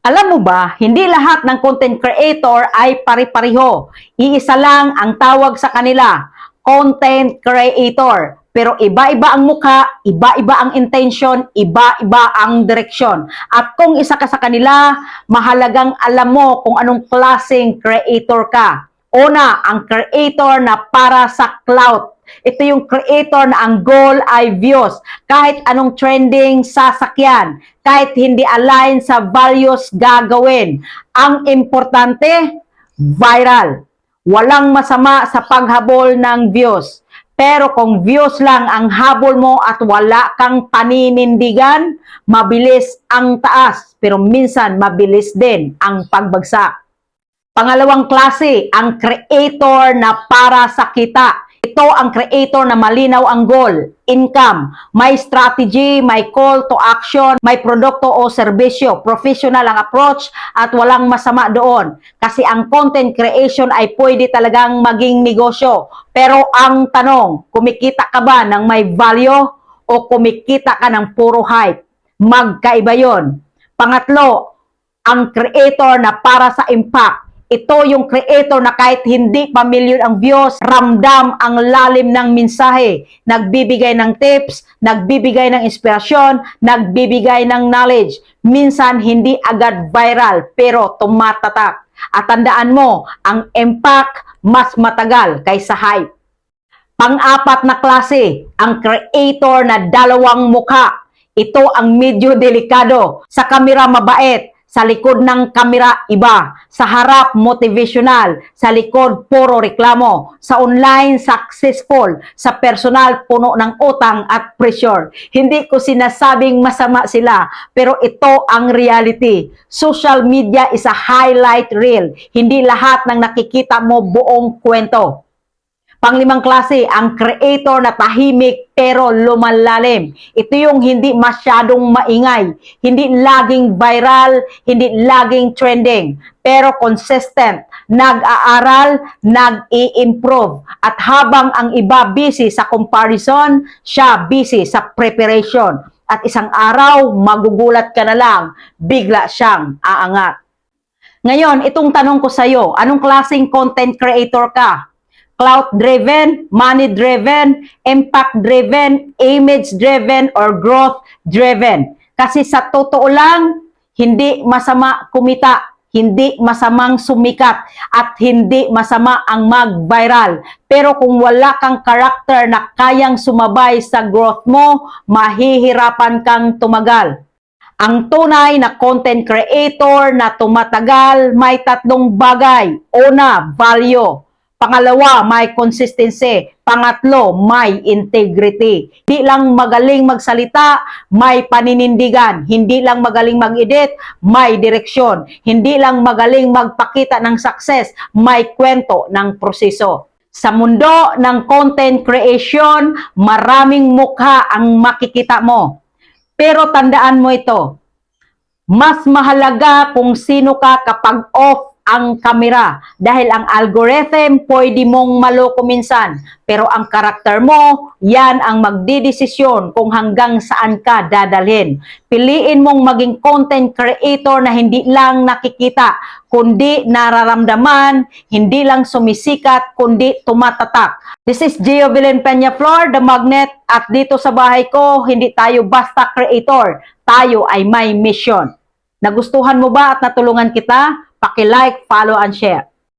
Alam mo ba, hindi lahat ng content creator ay pari-pareho. Iisa lang ang tawag sa kanila, content creator. Pero iba-iba ang mukha, iba-iba ang intention, iba-iba ang direksyon. At kung isa ka sa kanila, mahalagang alam mo kung anong klaseng creator ka. Una, ang creator na para sa clout. Ito yung creator na ang goal ay views. Kahit anong trending, sasakyan. Kahit hindi align sa values, gagawin. Ang importante, viral. Walang masama sa paghabol ng views. Pero kung views lang ang habol mo at wala kang paninindigan, mabilis ang taas. Pero minsan, mabilis din ang pagbagsak. Pangalawang klase, ang creator na para sa kita. Ito ang creator na malinaw ang goal, income, may strategy, may call to action, may produkto o serbisyo, professional ang approach at walang masama doon. Kasi ang content creation ay pwede talagang maging negosyo. Pero ang tanong, kumikita ka ba ng may value o kumikita ka ng puro hype? Magkaiba yon. Pangatlo, ang creator na para sa impact. Ito yung creator na kahit hindi pa milyon ang views, ramdam ang lalim ng mensahe. Nagbibigay ng tips, nagbibigay ng inspirasyon, nagbibigay ng knowledge. Minsan hindi agad viral pero tumatatak. At tandaan mo, ang impact mas matagal kaysa hype. Pang-apat na klase, ang creator na dalawang mukha. Ito ang medyo delikado. Sa kamera mabait, sa likod ng kamera iba, sa harap motivational, sa likod puro reklamo, sa online successful, sa personal puno ng utang at pressure. Hindi ko sinasabing masama sila, pero ito ang reality. Social media is a highlight reel. Hindi lahat ng nakikita mo buong kwento. Panglimang klase, ang creator na tahimik pero lumalalim. Ito yung hindi masyadong maingay, hindi laging viral, hindi laging trending, pero consistent, nag-aaral, nag-i-improve. At habang ang iba busy sa comparison, siya busy sa preparation. At isang araw, magugulat ka na lang, bigla siyang aangat. Ngayon, itong tanong ko sa'yo, anong klaseng content creator ka? Clout-driven, money-driven, impact-driven, image-driven, or growth-driven. Kasi sa totoo lang, hindi masama kumita, hindi masamang sumikat, at hindi masama ang mag-viral. Pero kung wala kang karakter na kayang sumabay sa growth mo, mahihirapan kang tumagal. Ang tunay na content creator na tumatagal may tatlong bagay. Una, value. Pangalawa, may consistency. Pangatlo, may integrity. Hindi lang magaling magsalita, may paninindigan. Hindi lang magaling mag-edit, may direksyon. Hindi lang magaling magpakita ng success, may kwento ng proseso. Sa mundo ng content creation, maraming mukha ang makikita mo. Pero tandaan mo ito, mas mahalaga kung sino ka kapag off ang kamera. Dahil ang algorithm pwede mong maloko minsan. Pero ang karakter mo, yan ang magdidesisyon kung hanggang saan ka dadalhin. Piliin mong maging content creator na hindi lang nakikita, kundi nararamdaman, hindi lang sumisikat, kundi tumatatak. This is Gio Belen Peñaflor, The Magnet, at dito sa bahay ko, hindi tayo basta creator, tayo ay may mission. Nagustuhan mo ba at natulungan kita? Paki-like, follow, and share.